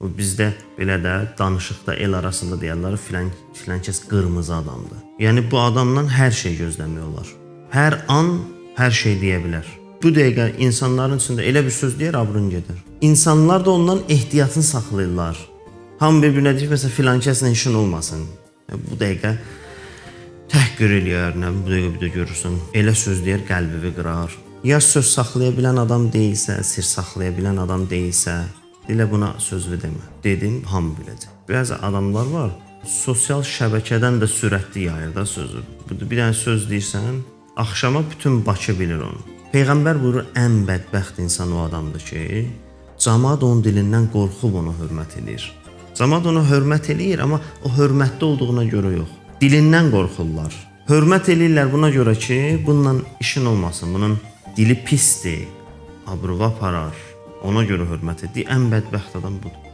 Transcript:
Bizdə belə də danışıqda el arasında deyirlər filan kəs qırmızı adamdır. Yəni bu adamdan hər şey gözləmək olar. Hər an hər şey deyə bilər. Bu dəqiqə insanların içində elə bir söz deyər, abrın gedir. İnsanlar da ondan ehtiyatını saxlayırlar. Hamı bir-birinə deyir, məsələn, filan kəslə işin olmasın. Bu dəqiqə təhqir eləyər, bu dəqiqə bir də görürsən, elə söz deyər, qəlbini qırar. Ya söz saxlaya bilən adam deyilsə, sir saxlaya bilən adam deyilsə, dilə buna sözlü demə. Dedim, hamı biləcək. Bəzi adamlar var, sosial şəbəkədən də sürətli yayır da sözü. Bir dənə söz deyirsən, axşama bütün Bakı bilir onu. Peyğəmbər buyurur, ən bədbəxt insan o adamdır ki, camaat onun dilindən qorxub onu hörmət edir. Camaat onu hörmət eləyir, amma o hörmətli olduğuna görə yox. Dilindən qorxurlar. Hörmət eləyirlər buna görə ki, bununla işin olmasın. Bunun dili pisdir, abrıva aparar. Ona görə hörmət edir. Ən bədbəxt adam budur.